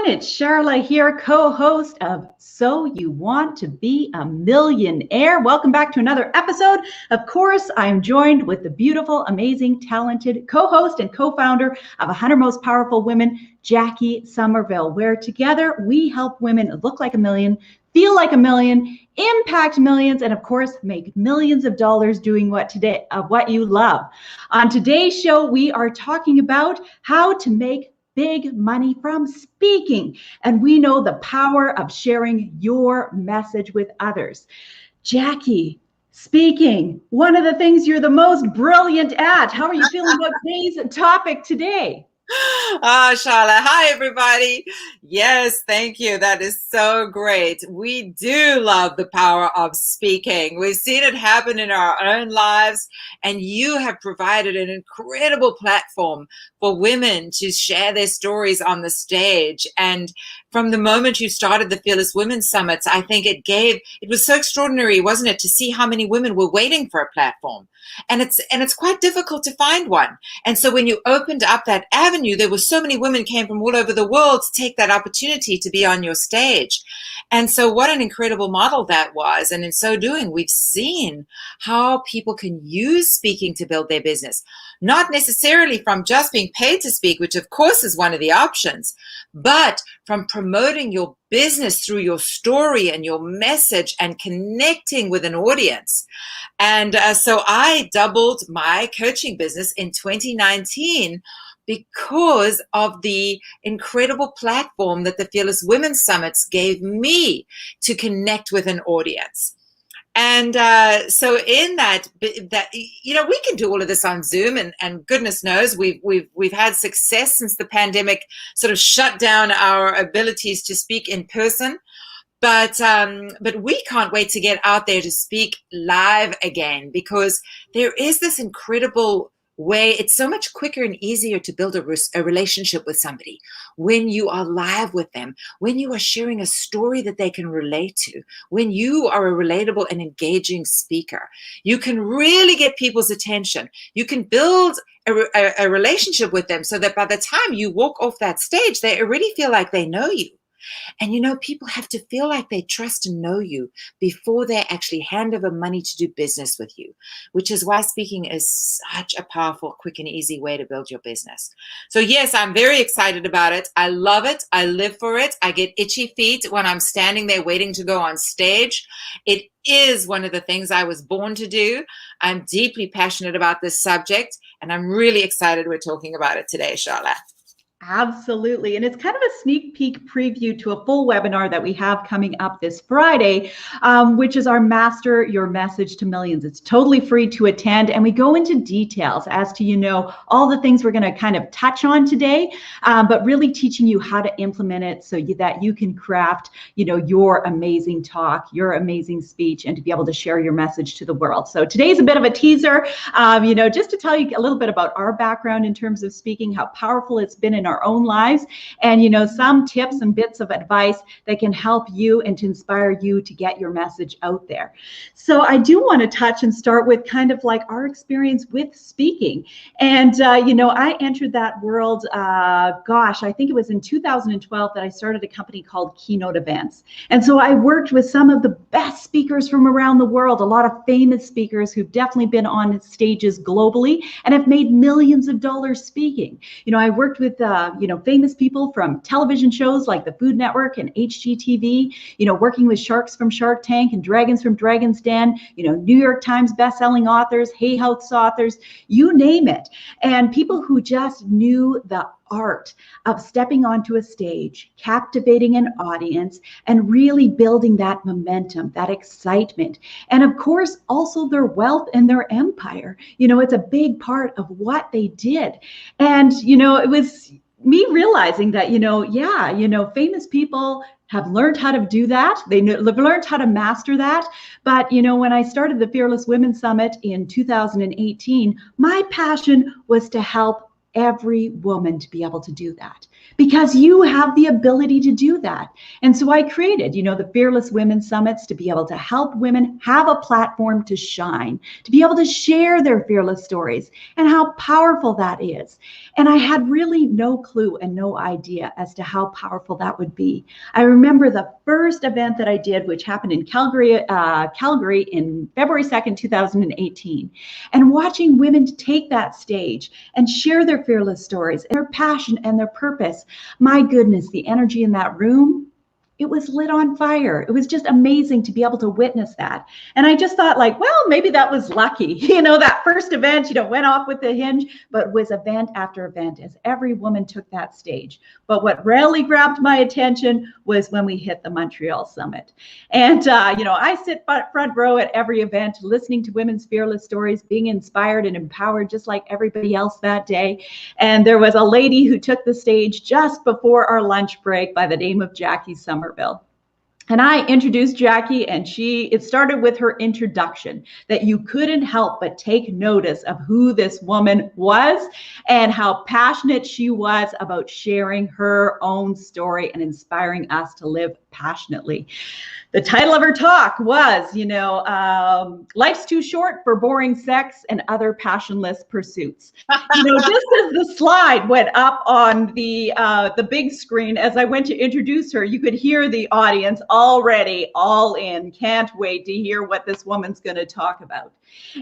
It's Sharla here, co-host of So You Want to Be a Millionaire. Welcome back to another episode. Of course, I'm joined with the beautiful, amazing, talented co-host and co-founder of 100 Most Powerful Women, Jacquie Somerville, where together we help women look like a million, feel like a million, impact millions, and of course, make millions of dollars doing what you love. On today's show, we are talking about how to make big money from speaking. And we know the power of sharing your message with others. Jacquie, speaking, one of the things you're the most brilliant at. How are you feeling about today's topic today? Oh, Sharla. Hi, everybody. Yes, thank you. That is so great. We do love the power of speaking. We've seen it happen in our own lives, and you have provided an incredible platform for women to share their stories on the stage. And from the moment you started the Fearless Women's Summits, I think it was so extraordinary, wasn't it, to see how many women were waiting for a platform. And it's quite difficult to find one. And so when you opened up that avenue, there were so many women came from all over the world to take that opportunity to be on your stage. And so what an incredible model that was. And in so doing, we've seen how people can use speaking to build their business, not necessarily from just being paid to speak, which of course is one of the options, but from promoting your business through your story and your message and connecting with an audience. And so I doubled my coaching business in 2019 because of the incredible platform that the Fearless Women's Summits gave me to connect with an audience. And so in that, you know, we can do all of this on Zoom, and goodness knows we've had success since the pandemic sort of shut down our abilities to speak in person. But we can't wait to get out there to speak live again, because there is this incredible way. It's so much quicker and easier to build a relationship with somebody when you are live with them, when you are sharing a story that they can relate to, when you are a relatable and engaging speaker. You can really get people's attention. You can build a relationship with them so that by the time you walk off that stage, they already feel like they know you. And you know, people have to feel like they trust and know you before they actually hand over money to do business with you, which is why speaking is such a powerful, quick, and easy way to build your business. So yes, I'm very excited about it. I love it. I live for it. I get itchy feet when I'm standing there waiting to go on stage. It is one of the things I was born to do. I'm deeply passionate about this subject, and I'm really excited we're talking about it today, Sharla. Absolutely. And it's kind of a sneak peek preview to a full webinar that we have coming up this Friday, which is our Master Your Message to Millions. It's totally free to attend. And we go into details as to, you know, all the things we're going to kind of touch on today, but really teaching you how to implement it so that you can craft, you know, your amazing talk, your amazing speech, and to be able to share your message to the world. So today's a bit of a teaser, you know, just to tell you a little bit about our background in terms of speaking, how powerful it's been in our own lives, and you know, some tips and bits of advice that can help you and to inspire you to get your message out there. So I do want to touch and start with kind of like our experience with speaking. And you know, I entered that world, gosh, I think it was in 2012 that I started a company called Keynote Events. And so I worked with some of the best speakers from around the world, a lot of famous speakers who've definitely been on stages globally and have made millions of dollars speaking. You know, I worked with you know, famous people from television shows like the Food Network and HGTV, you know, working with sharks from Shark Tank and dragons from Dragon's Den, you know, New York Times bestselling authors, Hay House authors, you name it. And people who just knew the art of stepping onto a stage, captivating an audience, and really building that momentum, that excitement. And of course, also their wealth and their empire. You know, it's a big part of what they did. And, you know, it was me realizing that, you know, yeah, you know, famous people have learned how to do that. They've learned how to master that. But, you know, when I started the Fearless Women's Summit in 2018, my passion was to help every woman to be able to do that, because you have the ability to do that. And so I created, the Fearless Women Summits to be able to help women have a platform to shine, to be able to share their fearless stories and how powerful that is. And I had really no clue and no idea as to how powerful that would be. I remember the first event that I did, which happened in Calgary in February 2nd, 2018, and watching women take that stage and share their fearless stories, their passion and their purpose. My goodness, the energy in that room, it was lit on fire. It was just amazing to be able to witness that. And I just thought well, maybe that was lucky. That first event, went off with the hinge, but it was event after event as every woman took that stage. But what really grabbed my attention was when we hit the Montreal Summit. And, I sit front row at every event, listening to women's fearless stories, being inspired and empowered just like everybody else that day. And there was a lady who took the stage just before our lunch break by the name of Jacquie Somerville. And I introduced Jacquie, and it started with her introduction, that you couldn't help but take notice of who this woman was and how passionate she was about sharing her own story and inspiring us to live passionately. The title of her talk was, life's too short for boring sex and other passionless pursuits. Just as the slide went up on the big screen, as I went to introduce her, you could hear the audience already all in. Can't wait to hear what this woman's going to talk about.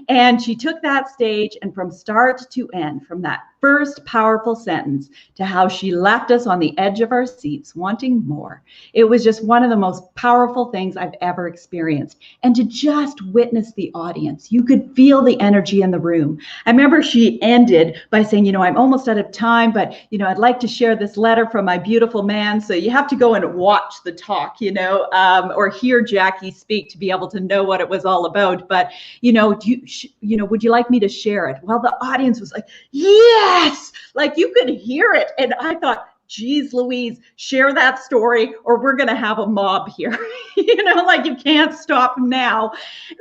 And she took that stage, and from start to end, from that first powerful sentence to how she left us on the edge of our seats wanting more, it was just one of the most powerful things I've ever experienced. And to just witness the audience, you could feel the energy in the room. I remember she ended by saying, I'm almost out of time, but I'd like to share this letter from my beautiful man. So you have to go and watch the talk, or hear Jacquie speak to be able to know what it was all about. But would you like me to share it? Well, the audience was like, yes, you could hear it. And I thought, geez Louise, share that story or we're going to have a mob here. You can't stop now.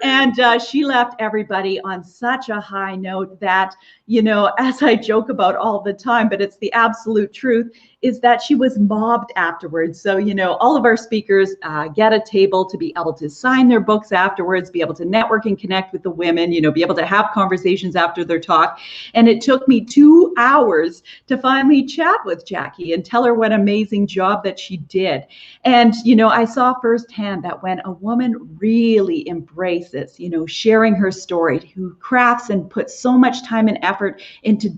And she left everybody on such a high note that, as I joke about all the time, but it's the absolute truth, is that she was mobbed afterwards. So, all of our speakers get a table to be able to sign their books afterwards, be able to network and connect with the women, be able to have conversations after their talk. And it took me 2 hours to finally chat with Jacquie and tell her what an amazing job that she did. And, I saw firsthand that when a woman really embraces, sharing her story, who crafts and puts so much time and effort into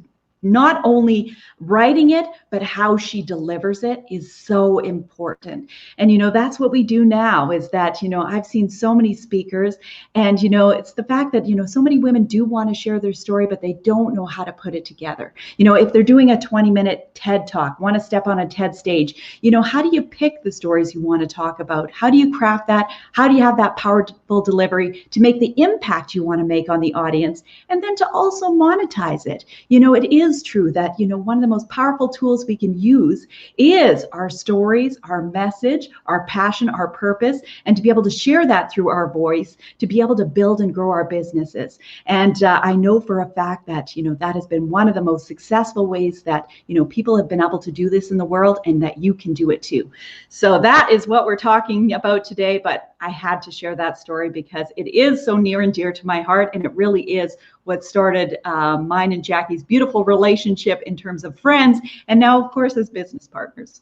not only writing it, but how she delivers it is so important. And, that's what we do now is that, I've seen so many speakers and, it's the fact that, so many women do want to share their story, but they don't know how to put it together. If they're doing a 20-minute TED talk, want to step on a TED stage, how do you pick the stories you want to talk about? How do you craft that? How do you have that powerful delivery to make the impact you want to make on the audience? And then to also monetize it. It is true that, one of the most powerful tools we can use is our stories, our message, our passion, our purpose, and to be able to share that through our voice, to be able to build and grow our businesses. And I know for a fact that, that has been one of the most successful ways that, people have been able to do this in the world and that you can do it too. So that is what we're talking about today, but I had to share that story because it is so near and dear to my heart, and it really is what started mine and Jacquie's beautiful relationship in terms of friends, and now, of course, as business partners.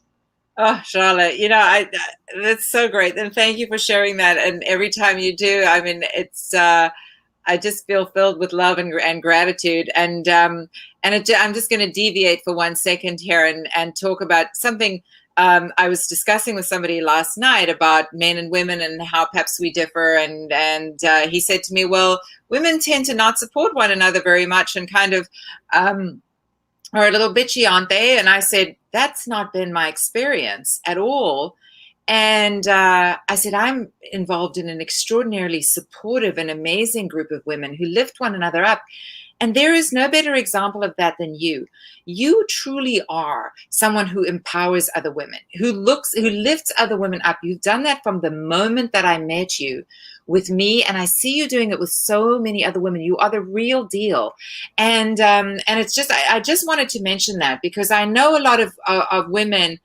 Oh, Sharla, that's so great. And thank you for sharing that. And every time you do, it's, I just feel filled with love and gratitude. And I'm just going to deviate for 1 second here and talk about something I was discussing with somebody last night about men and women and how perhaps we differ. And he said to me, well, women tend to not support one another very much and kind of are a little bitchy, aren't they? And I said, that's not been my experience at all. And I said, I'm involved in an extraordinarily supportive and amazing group of women who lift one another up. And there is no better example of that than you. You truly are someone who empowers other women, who lifts other women up. You've done that from the moment that I met you with me, and I see you doing it with so many other women. You are the real deal. And it's just, I just wanted to mention that because I know a lot of women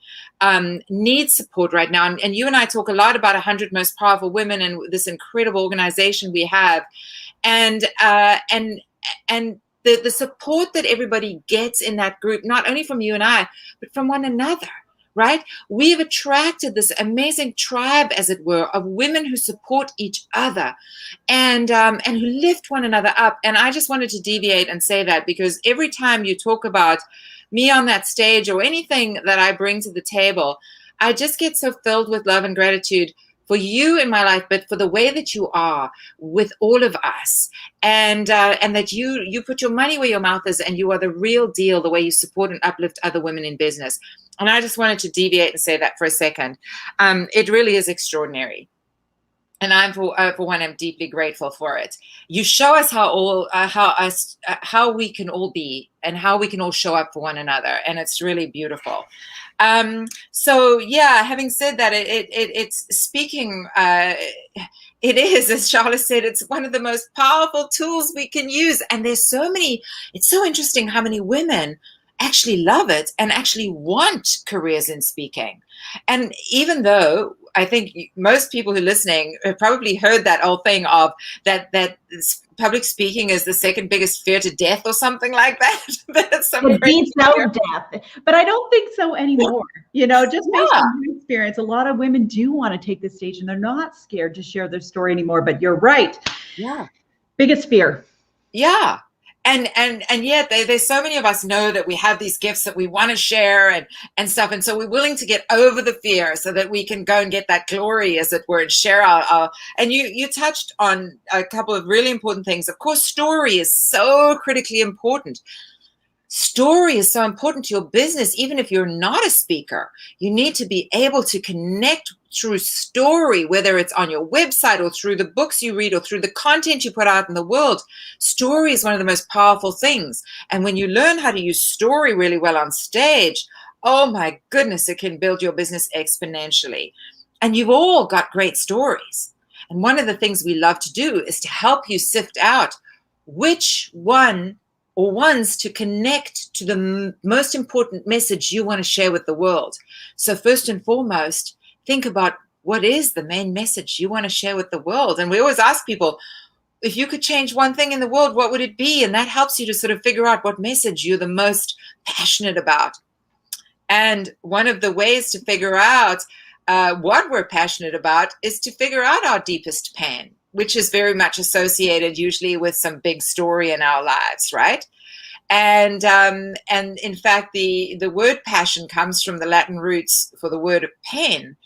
need support right now. And you and I talk a lot about 100 Most Powerful Women and this incredible organization we have. And the support that everybody gets in that group, not only from you and I, but from one another, right? We've attracted this amazing tribe, as it were, of women who support each other and who lift one another up. And I just wanted to deviate and say that because every time you talk about me on that stage or anything that I bring to the table, I just get so filled with love and gratitude for you in my life, but for the way that you are with all of us, and that you put your money where your mouth is, and you are the real deal, the way you support and uplift other women in business. And I just wanted to deviate and say that for a second. It really is extraordinary. And I'm for one, I'm deeply grateful for it. You show us how we can all be and how we can all show up for one another, and it's really beautiful. So yeah, having said that, it's speaking. It is, as Sharla said, it's one of the most powerful tools we can use, and there's so many. It's so interesting how many women actually love it and actually want careers in speaking. And even though I think most people who are listening have probably heard that old thing of that public speaking is the second biggest fear to death or something like that. It beats out death. But I don't think so anymore. You know, just based on my experience, a lot of women do want to take the stage and they're not scared to share their story anymore. But you're right. Yeah. Biggest fear. Yeah. And yet there's so many of us know that we have these gifts that we want to share and stuff. And so we're willing to get over the fear so that we can go and get that glory, as it were, and share our and you touched on a couple of really important things. Of course, story is so critically important. Story is so important to your business. Even if you're not a speaker, you need to be able to connect through story, whether it's on your website or through the books you read or through the content you put out in the world. Story is one of the most powerful things. And when you learn how to use story really well on stage, oh my goodness, it can build your business exponentially. And you've all got great stories. And one of the things we love to do is to help you sift out which one or ones to connect to the most important message you want to share with the world. So first and foremost, think about what is the main message you want to share with the world. And we always ask people, if you could change one thing in the world, what would it be? And that helps you to sort of figure out what message you're the most passionate about. And one of the ways to figure out what we're passionate about is to figure out our deepest pain, which is very much associated usually with some big story in our lives, right? And in fact, the word passion comes from the Latin roots for the word pain.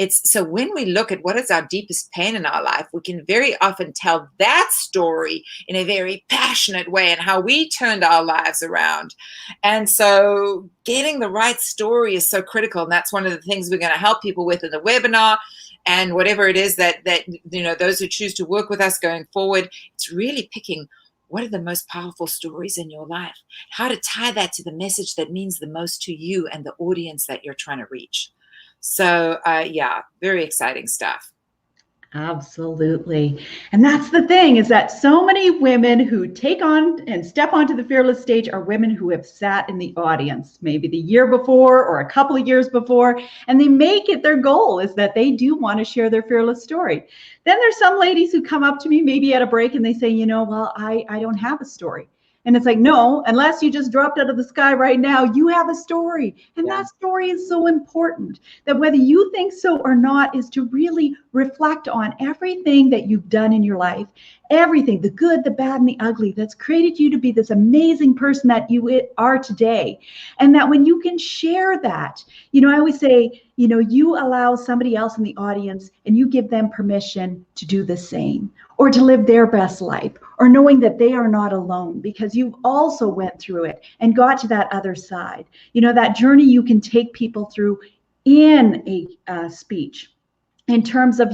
So when we look at what is our deepest pain in our life, we can very often tell that story in a very passionate way and how we turned our lives around. And so getting the right story is so critical. And that's one of the things we're going to help people with in the webinar. And whatever it is that you know, those who choose to work with us going forward, it's really picking what are the most powerful stories in your life, how to tie that to the message that means the most to you and the audience that you're trying to reach. So yeah, very exciting stuff. Absolutely. And that's the thing, is that so many women who take on and step onto the Fearless stage are women who have sat in the audience maybe the year before or a couple of years before, and they make it their goal is that they do want to share their fearless story. Then there's some ladies who come up to me maybe at a break and they say, you know, well, I don't have a story. And it's like, no, unless you just dropped out of the sky right now, you have a story. And that story is so important that whether you think so or not is to really reflect on everything that you've done in your life, everything, the good, the bad, and the ugly that's created you to be this amazing person that you are today. And that when you can share that, you know, I always say, you know, you allow somebody else in the audience and you give them permission to do the same or to live their best life, or knowing that they are not alone because you've also went through it and got to that other side. You know, that journey you can take people through in a speech in terms of,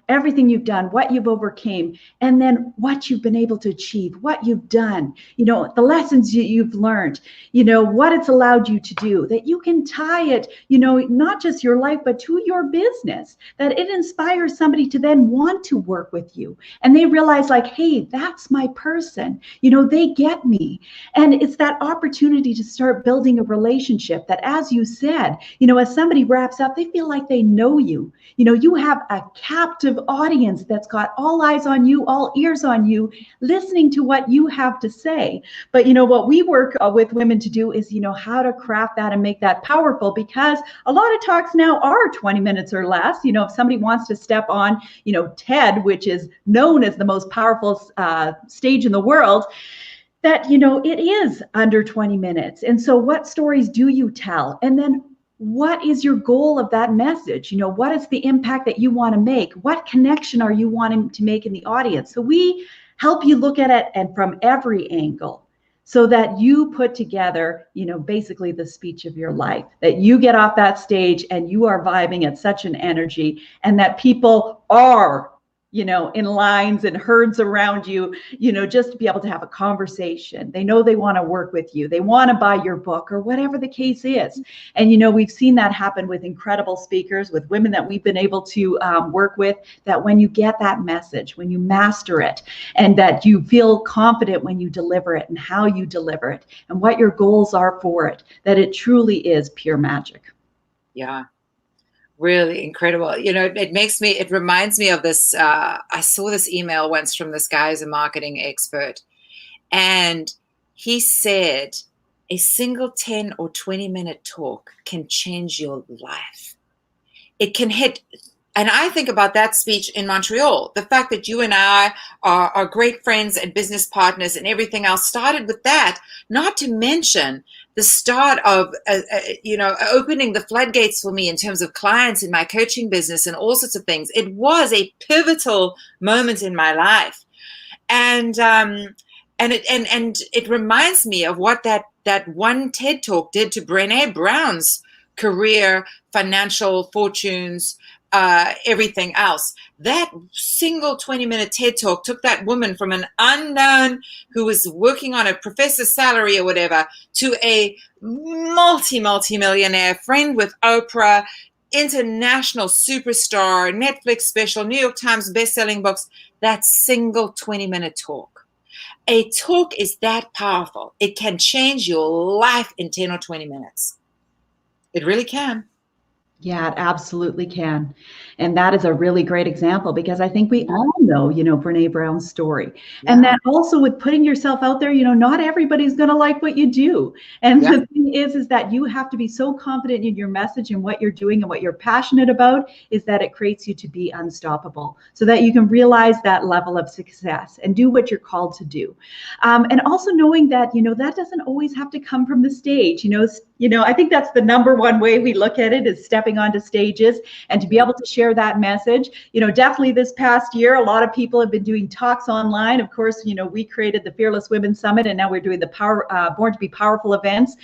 everything you've done, what you've overcame, and then what you've been able to achieve, what you've done, the lessons you've learned, what it's allowed you to do, that you can tie it, not just your life, but to your business, that it inspires somebody to then want to work with you. And they realize like, hey, that's my person, they get me. And it's that opportunity to start building a relationship that, as you said, as somebody wraps up, they feel like they know you. You have a captive audience that's got all eyes on you, all ears on you, listening to what you have to say. But what we work with women to do is, how to craft that and make that powerful, because a lot of talks now are 20 minutes or less. If somebody wants to step on, TED, which is known as the most powerful stage in the world, that, it is under 20 minutes. And so what stories do you tell? And then what is your goal of that message? What is the impact that you want to make? What connection are you wanting to make in the audience? So we help you look at it and from every angle, so that you put together, basically the speech of your life, that you get off that stage and you are vibing at such an energy, and that people are, in lines and herds around you, just to be able to have a conversation. They know they want to work with you. They want to buy your book or whatever the case is. And, we've seen that happen with incredible speakers, with women that we've been able to work with, that when you get that message, when you master it, and that you feel confident when you deliver it and how you deliver it and what your goals are for it, that it truly is pure magic. Yeah. Really incredible. It reminds me of this. I saw this email once from this guy who's a marketing expert, and he said a single 10 or 20-minute talk can change your life. It can hit. And I think about that speech in Montreal. The fact that you and I are great friends and business partners and everything else started with that, not to mention the start of, opening the floodgates for me in terms of clients in my coaching business and all sorts of things. It was a pivotal moment in my life. And it reminds me of what that one TED Talk did to Brené Brown's career, financial fortunes, everything else. That single 20-minute TED Talk took that woman from an unknown who was working on a professor's salary or whatever to a multi-millionaire, friend with Oprah, international superstar, Netflix special, New York Times best-selling books. That single 20-minute talk. A talk is that powerful. It can change your life in 10 or 20 minutes. It really can. Yeah, it absolutely can. And that is a really great example, because I think we all know, Brené Brown's story. Yeah. And that also with putting yourself out there, not everybody's going to like what you do. And the thing is that you have to be so confident in your message and what you're doing and what you're passionate about, is that it creates you to be unstoppable, so that you can realize that level of success and do what you're called to do. And also knowing that, that doesn't always have to come from the stage. I think that's the number one way we look at it, is stepping onto stages and to be able to share that message. Definitely this past year, a lot of people have been doing talks online. Of course, we created the Fearless Women Summit, and now we're doing the Born to Be Powerful events,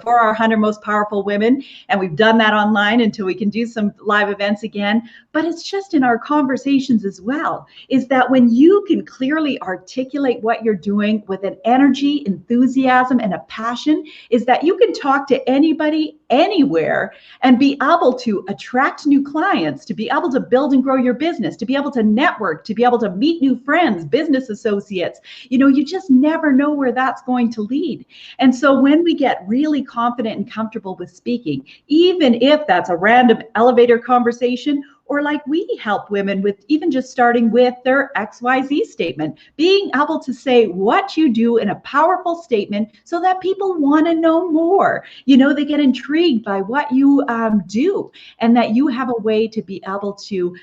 for our 100 most powerful women. And we've done that online until we can do some live events again. But it's just in our conversations as well, is that when you can clearly articulate what you're doing with an energy, enthusiasm, and a passion, is that you can talk to anybody, anywhere, and be able to attract new clients, to be able to build and grow your business, to be able to network, to be able to meet new friends, business associates. You just never know where that's going to lead. And so when we get really confident and comfortable with speaking, even if that's a random elevator conversation, or like we help women with even just starting with their XYZ statement, being able to say what you do in a powerful statement so that people want to know more. They get intrigued by what you do, and that you have a way to be able to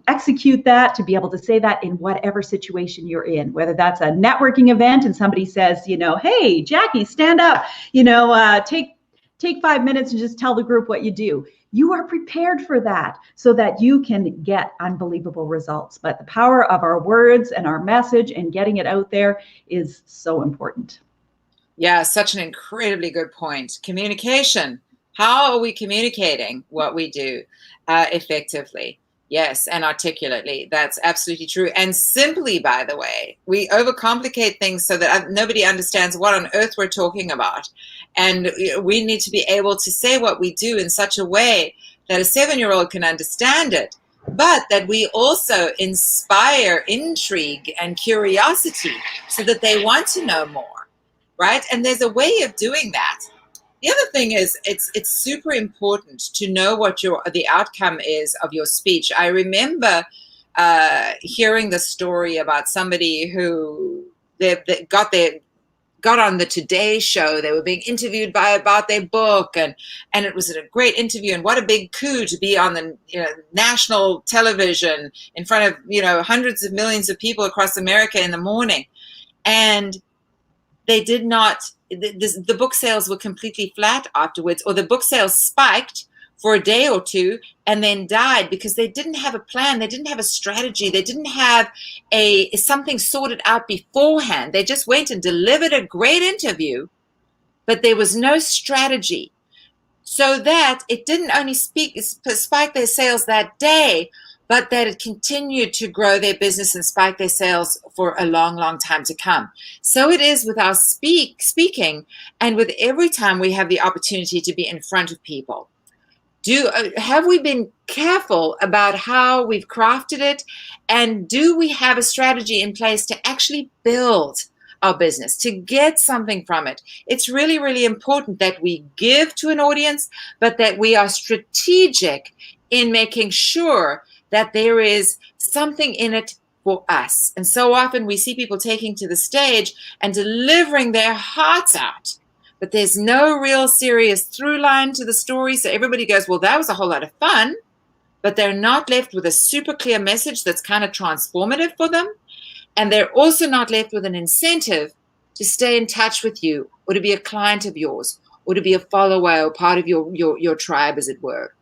execute that, to be able to say that in whatever situation you're in, whether that's a networking event and somebody says, hey, Jacquie, stand up, take 5 minutes and just tell the group what you do. You are prepared for that so that you can get unbelievable results. But the power of our words and our message and getting it out there is so important. Yeah, such an incredibly good point. Communication. How are we communicating what we do effectively? Yes, and articulately. That's absolutely true. And simply, by the way, we overcomplicate things so that nobody understands what on earth we're talking about. And we need to be able to say what we do in such a way that a 7-year-old can understand it, but that we also inspire intrigue and curiosity so that they want to know more, right? And there's a way of doing that. The other thing is it's super important to know what the outcome is of your speech. I remember hearing the story about somebody who they got on the Today Show. They were being interviewed about their book, and it was a great interview. And what a big coup to be on the national television in front of hundreds of millions of people across America in the morning, and they did not. The book sales were completely flat afterwards, or the book sales spiked for a day or two and then died because they didn't have a plan. They didn't have a strategy. They didn't have something sorted out beforehand. They just went and delivered a great interview, but there was no strategy. So that it didn't only spike their sales that day, but that it continued to grow their business and spike their sales for a long, long time to come. So it is with our speaking, and with every time we have the opportunity to be in front of people. Have we been careful about how we've crafted it? And do we have a strategy in place to actually build our business, to get something from it? It's really, really important that we give to an audience, but that we are strategic in making sure that there is something in it for us. And so often we see people taking to the stage and delivering their hearts out, but there's no real serious through line to the story. So everybody goes, well, that was a whole lot of fun, but they're not left with a super clear message that's kind of transformative for them. And they're also not left with an incentive to stay in touch with you, or to be a client of yours, or to be a follower or part of your tribe, as it were.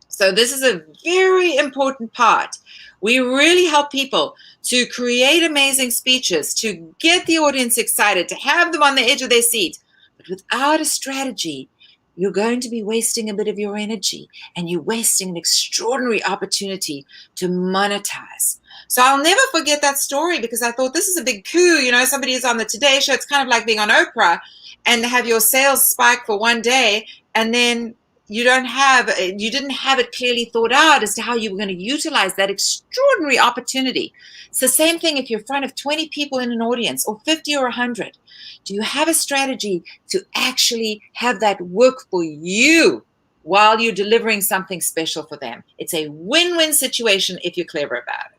So this is a very important part. We really help people to create amazing speeches, to get the audience excited, to have them on the edge of their seat. But without a strategy, you're going to be wasting a bit of your energy, and you're wasting an extraordinary opportunity to monetize. So I'll never forget that story, because I thought, this is a big coup. Somebody is on the Today Show. It's kind of like being on Oprah and have your sales spike for one day, and then you didn't have it clearly thought out as to how you were going to utilize that extraordinary opportunity. It's the same thing if you're in front of 20 people in an audience, or 50 or 100. Do you have a strategy to actually have that work for you while you're delivering something special for them? It's a win-win situation if you're clever about it.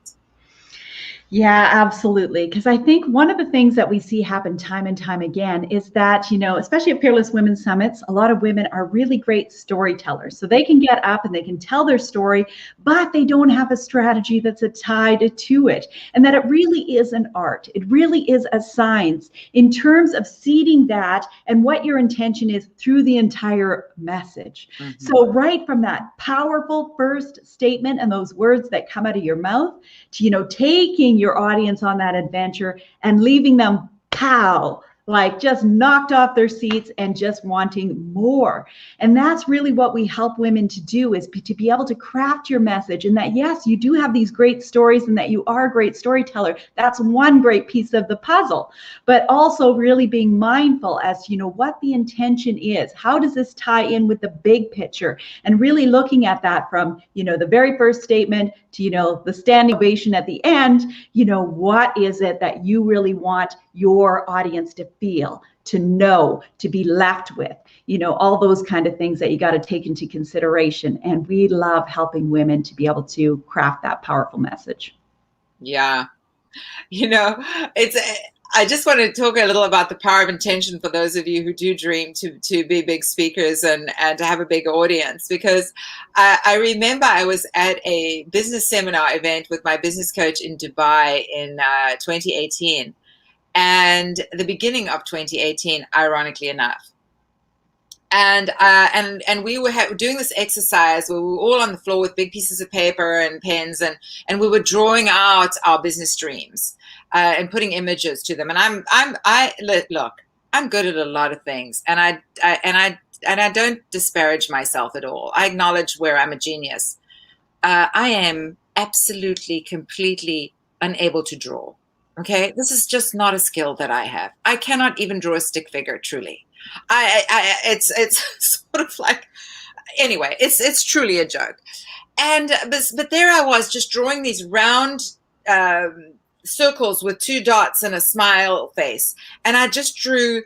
Yeah, absolutely. Because I think one of the things that we see happen time and time again is that, especially at Fearless Women Summits, a lot of women are really great storytellers. So they can get up and they can tell their story, but they don't have a strategy that's tied to it. And that it really is an art. It really is a science in terms of seeding that and what your intention is through the entire message. Mm-hmm. So right from that powerful first statement and those words that come out of your mouth to, taking your audience on that adventure and leaving them like just knocked off their seats and just wanting more. And that's really what we help women to do, is to be able to craft your message, and that, yes, you do have these great stories and that you are a great storyteller. That's one great piece of the puzzle, but also really being mindful as to, what the intention is. How does this tie in with the big picture? And really looking at that from, the very first statement to, the standing ovation at the end, what is it that you really want your audience to feel, to know, to be left with, all those kind of things that you got to take into consideration. And we love helping women to be able to craft that powerful message. Yeah. I just want to talk a little about the power of intention for those of you who do dream to be big speakers and to have a big audience, because I remember I was at a business seminar event with my business coach in Dubai in 2018. And the beginning of 2018, ironically enough. And we were doing this exercise where we were all on the floor with big pieces of paper and pens, and we were drawing out our business dreams and putting images to them. And look, I'm good at a lot of things, and I don't disparage myself at all. I acknowledge where I'm a genius. I am absolutely, completely unable to draw. Okay, this is just not a skill that I have. I cannot even draw a stick figure. Truly, it's sort of like, anyway. It's truly a joke. And but there I was, just drawing these round circles with 2 dots and a smile face, and I just drew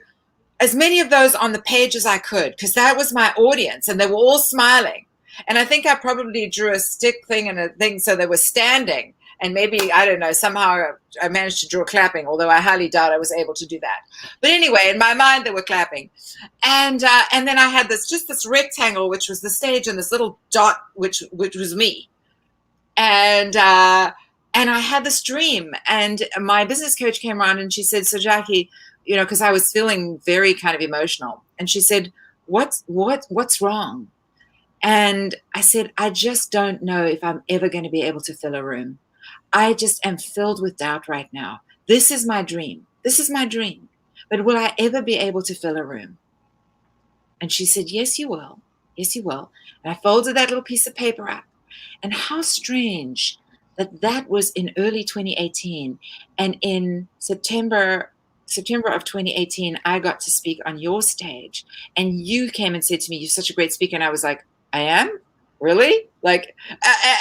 as many of those on the page as I could, because that was my audience, and they were all smiling. And I think I probably drew a stick thing and a thing so they were standing. And maybe, I don't know, somehow I managed to draw clapping, although I highly doubt I was able to do that. But anyway, in my mind, they were clapping. And then I had this rectangle, which was the stage, and this little dot, which was me. And I had this dream. And my business coach came around and she said, so Jacquie, because I was feeling very kind of emotional. And she said, what's wrong? And I said, I just don't know if I'm ever going to be able to fill a room. I just am filled with doubt right now. This is my dream. This is my dream. But will I ever be able to fill a room? And she said, yes, you will. Yes, you will. And I folded that little piece of paper up. And how strange that was in early 2018. And in September of 2018, I got to speak on your stage. And you came and said to me, you're such a great speaker. And I was like, I am? Really? Like,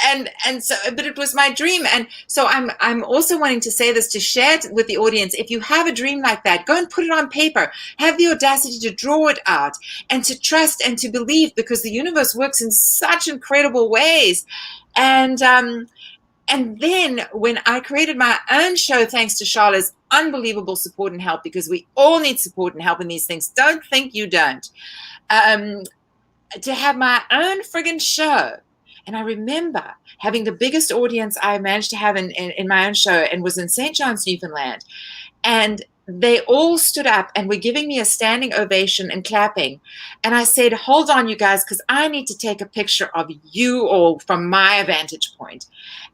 and so, but it was my dream. And so I'm also wanting to say this, to share it with the audience. If you have a dream like that, go and put it on paper. Have the audacity to draw it out and to trust and to believe, because the universe works in such incredible ways. And then when I created my own show, thanks to Sharla's unbelievable support and help, because we all need support and help in these things. Don't think you don't. To have my own friggin' show. And I remember having the biggest audience I managed to have in my own show, and was in St. John's, Newfoundland. And they all stood up and were giving me a standing ovation and clapping. And I said, hold on, you guys, because I need to take a picture of you all from my vantage point.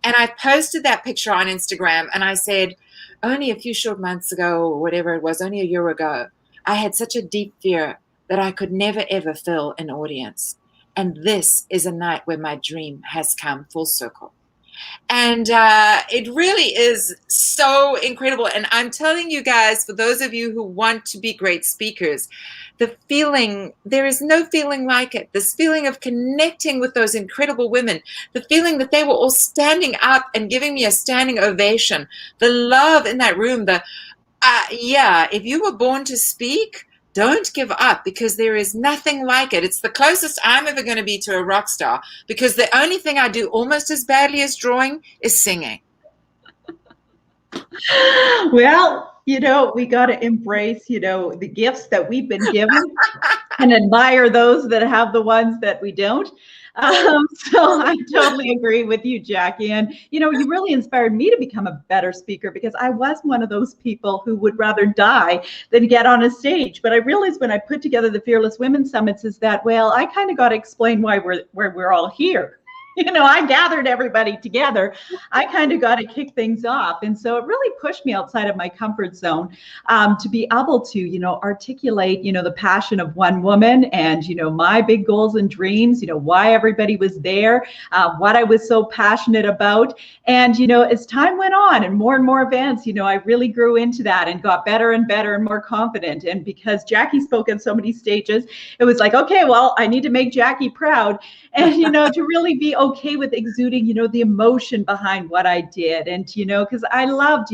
And I posted that picture on Instagram, and I said, only a few short months ago, or whatever it was, only a year ago, I had such a deep fear that I could never, ever fill an audience. And this is a night where my dream has come full circle. And it really is so incredible. And I'm telling you guys, for those of you who want to be great speakers, the feeling, there is no feeling like it. This feeling of connecting with those incredible women, the feeling that they were all standing up and giving me a standing ovation, the love in that room, if you were born to speak, don't give up, because there is nothing like it. It's the closest I'm ever going to be to a rock star, because the only thing I do almost as badly as drawing is singing. Well, we got to embrace, the gifts that we've been given and admire those that have the ones that we don't. So I totally agree with you, Jacquie. And, you really inspired me to become a better speaker, because I was one of those people who would rather die than get on a stage. But I realized when I put together the Fearless Women Summits is that, well, I kind of got to explain why we're all here. I gathered everybody together. I kind of got to kick things off. And so it really pushed me outside of my comfort zone to be able to, articulate, the passion of one woman and, my big goals and dreams, why everybody was there, what I was so passionate about. And, as time went on and more events, I really grew into that and got better and better and more confident. And because Jacquie spoke at so many stages, it was like, okay, well, I need to make Jacquie proud. And, to really be okay with exuding, the emotion behind what I did. And, because I loved,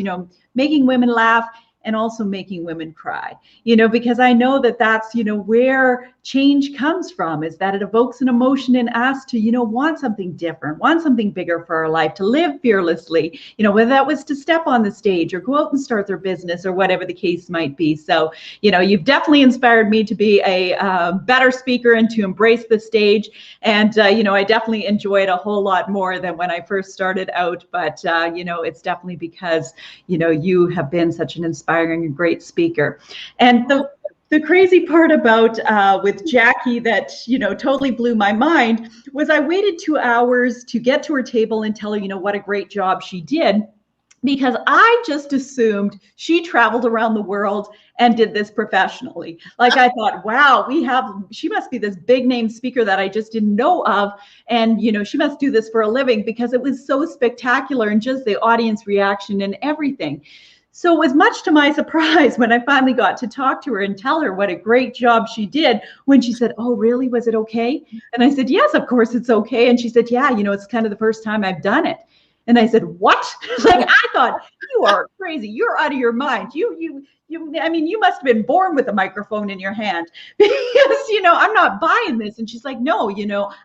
making women laugh and also making women cry, because I know that that's, where change comes from, is that it evokes an emotion in us to, want something different, want something bigger for our life, to live fearlessly, whether that was to step on the stage or go out and start their business or whatever the case might be. So, you've definitely inspired me to be a better speaker and to embrace the stage. And, I definitely enjoy it a whole lot more than when I first started out. But, it's definitely because, you have been such an inspiring and great speaker. And the crazy part about with Jacquie that, totally blew my mind was I waited 2 hours to get to her table and tell her, what a great job she did. because I just assumed she traveled around the world and did this professionally. Like I thought, wow, she must be this big name speaker that I just didn't know of. And, she must do this for a living, because it was so spectacular, and just the audience reaction and everything. So it was much to my surprise when I finally got to talk to her and tell her what a great job she did, when she said, "Oh, really? Was it okay?" And I said, "Yes, of course it's okay." And she said, "Yeah, it's kind of the first time I've done it." And I said, "What?" Like, I thought, "You are crazy. You're out of your mind. I mean, you must have been born with a microphone in your hand, because, I'm not buying this." And she's like, "No,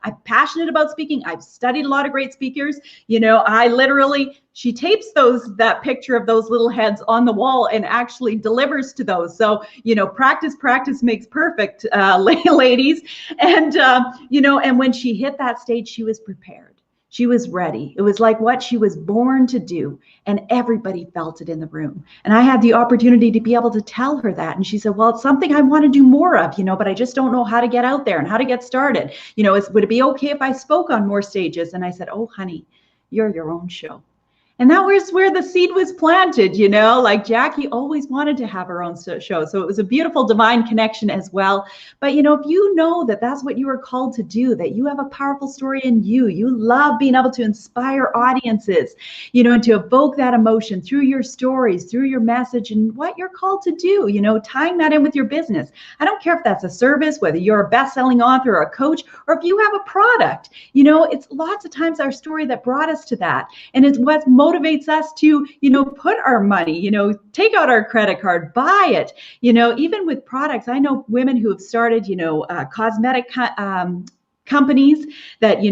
I'm passionate about speaking. I've studied a lot of great speakers. I literally," she tapes that picture of those little heads on the wall and actually delivers to those. So, practice makes perfect, ladies. And, and when she hit that stage, she was prepared. She was ready. It was like what she was born to do, and everybody felt it in the room. And I had the opportunity to be able to tell her that. And she said, "Well, it's something I want to do more of, but I just don't know how to get out there and how to get started. Would it be okay if I spoke on more stages?" And I said, "Oh, honey, you're your own show." And that was where the seed was planted, like Jacquie always wanted to have her own show. So it was a beautiful divine connection as well. But, if you know that that's what you were called to do, that you have a powerful story in you, you love being able to inspire audiences, and to evoke that emotion through your stories, through your message, and what you're called to do, tying that in with your business. I don't care if that's a service, whether you're a best-selling author or a coach, or if you have a product, it's lots of times our story that brought us to that. And it's what motivates us to, put our money, take out our credit card, buy it, even with products. I know women who have started, cosmetic companies that,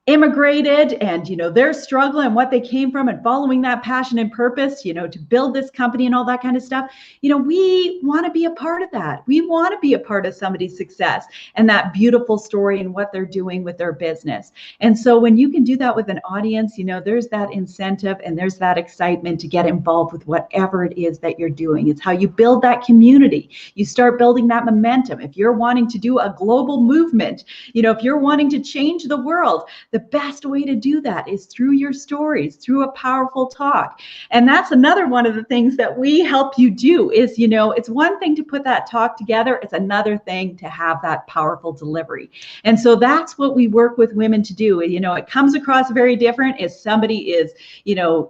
immigrated, and their struggle and what they came from, and following that passion and purpose, to build this company and all that kind of stuff. We want to be a part of that. We want to be a part of somebody's success and that beautiful story and what they're doing with their business. And so when you can do that with an audience, there's that incentive and there's that excitement to get involved with whatever it is that you're doing. It's how you build that community. You start building that momentum. If you're wanting to do a global movement, if you're wanting to change the world, the best way to do that is through your stories, through a powerful talk. And that's another one of the things that we help you do is, it's one thing to put that talk together. It's another thing to have that powerful delivery. And so that's what we work with women to do. It comes across very different if somebody is,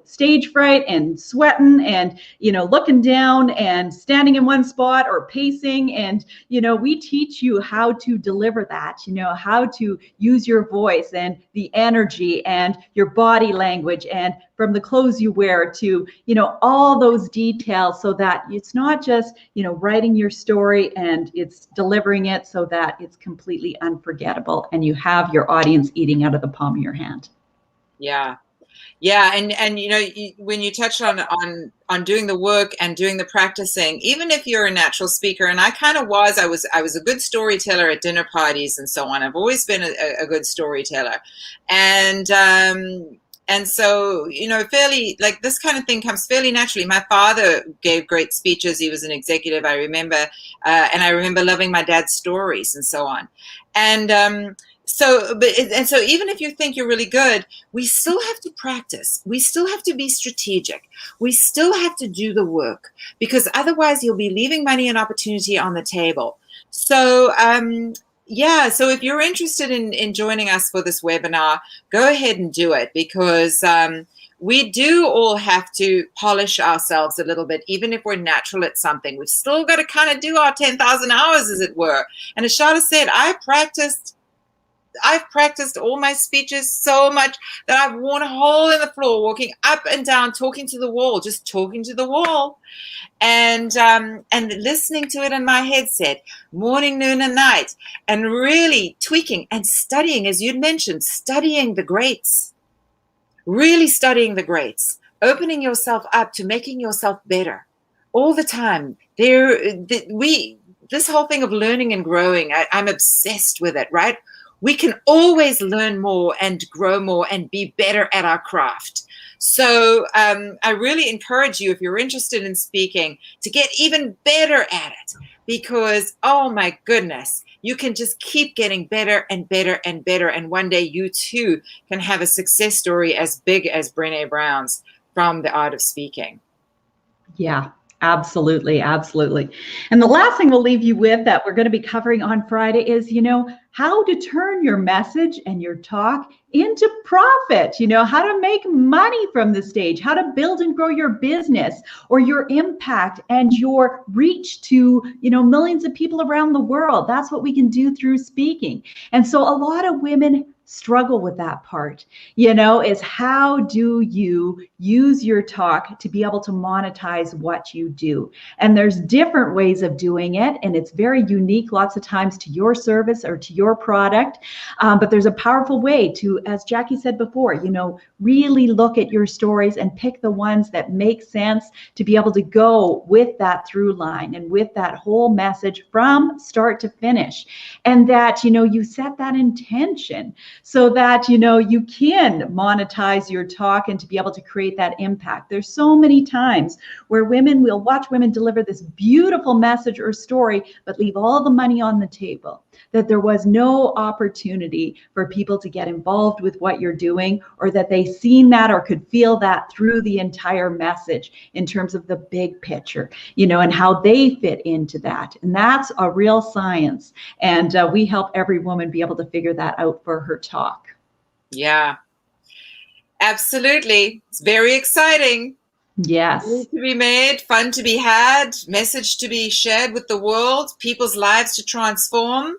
stage fright and sweating and, looking down and standing in one spot or pacing. And, we teach you how to deliver that, how to use your voice and the energy and your body language, and from the clothes you wear to, all those details, so that it's not just, writing your story and it's delivering it so that it's completely unforgettable and you have your audience eating out of the palm of your hand. Yeah. Yeah, and when you touched on doing the work and doing the practicing, even if you're a natural speaker, and I kind of was, I was a good storyteller at dinner parties and so on. I've always been a good storyteller, and so fairly, like, this kind of thing comes fairly naturally. My father gave great speeches. He was an executive, I remember, and I remember loving my dad's stories and so on, and. So even if you think you're really good, we still have to practice. We still have to be strategic. We still have to do the work, because otherwise you'll be leaving money and opportunity on the table. So, so if you're interested in joining us for this webinar, go ahead and do it, because we do all have to polish ourselves a little bit, even if we're natural at something. We've still got to kind of do our 10,000 hours, as it were. And as Sharla said, I've practiced all my speeches so much that I've worn a hole in the floor, walking up and down, talking to the wall, just talking to the wall, and listening to it in my headset, morning, noon, and night, and really tweaking and studying, as you'd mentioned, studying the greats, really studying the greats, opening yourself up to making yourself better all the time. This whole thing of learning and growing, I'm obsessed with it, right? We can always learn more and grow more and be better at our craft. So I really encourage you, if you're interested in speaking, to get even better at it, because, oh my goodness, you can just keep getting better and better and better. And one day you too can have a success story as big as Brené Brown's. from the art of speaking. Yeah, absolutely. Absolutely. And the last thing we'll leave you with that we're going to be covering on Friday is, how to turn your message and your talk into profit, how to make money from the stage, how to build and grow your business or your impact and your reach to, millions of people around the world. That's what we can do through speaking. And so a lot of women struggle with that part, is how do you use your talk to be able to monetize what you do? And there's different ways of doing it. And it's very unique lots of times to your service or to your product. But there's a powerful way to, as Jacquie said before, really look at your stories and pick the ones that make sense to be able to go with that through line and with that whole message from start to finish. And that, you set that intention so that, you can monetize your talk and to be able to create that impact. There's so many times where we'll watch women deliver this beautiful message or story, but leave all the money on the table, that there was no opportunity for people to get involved with what you're doing, or that they seen that or could feel that through the entire message in terms of the big picture, and how they fit into that. And that's a real science. And we help every woman be able to figure that out for her talk. Yeah, absolutely. It's very exciting. Yes. Money to be made, fun to be had, message to be shared with the world, people's lives to transform.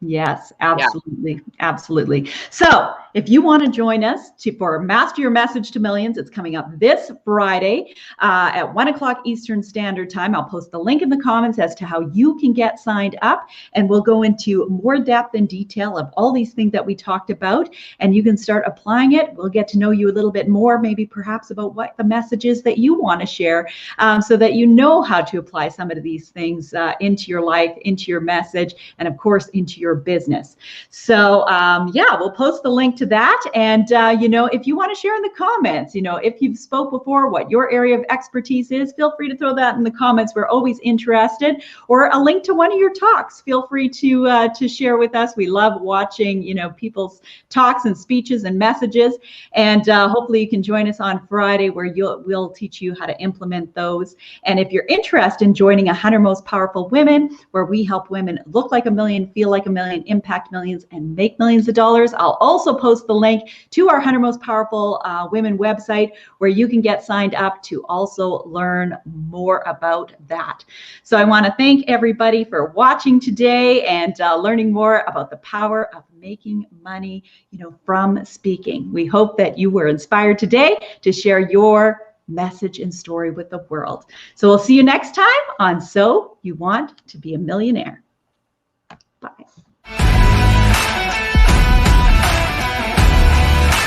Yes, absolutely. Yeah. Absolutely. So if you want to join us for Master Your Message to Millions, it's coming up this Friday at 1 o'clock Eastern Standard Time. I'll post the link in the comments as to how you can get signed up, and we'll go into more depth and detail of all these things that we talked about, and you can start applying it. We'll get to know you a little bit more, maybe perhaps about what the message is that you want to share, so that you know how to apply some of these things into your life, into your message, and of course, into your business. So we'll post the link to that. And, if you want to share in the comments, if you've spoke before, what your area of expertise is, feel free to throw that in the comments. We're always interested. Or a link to one of your talks. Feel free to share with us. We love watching, people's talks and speeches and messages. And hopefully you can join us on Friday where we'll teach you how to implement those. And if you're interested in joining 100 Most Powerful Women, where we help women look like a million, feel like a million, impact millions, and make millions of dollars, I'll also post the link to our 100 Most Powerful Women website where you can get signed up to also learn more about that. So I want to thank everybody for watching today and learning more about the power of making money, from speaking. We hope that you were inspired today to share your message and story with the world. So we'll see you next time on So You Want to Be a Millionaire. Bye.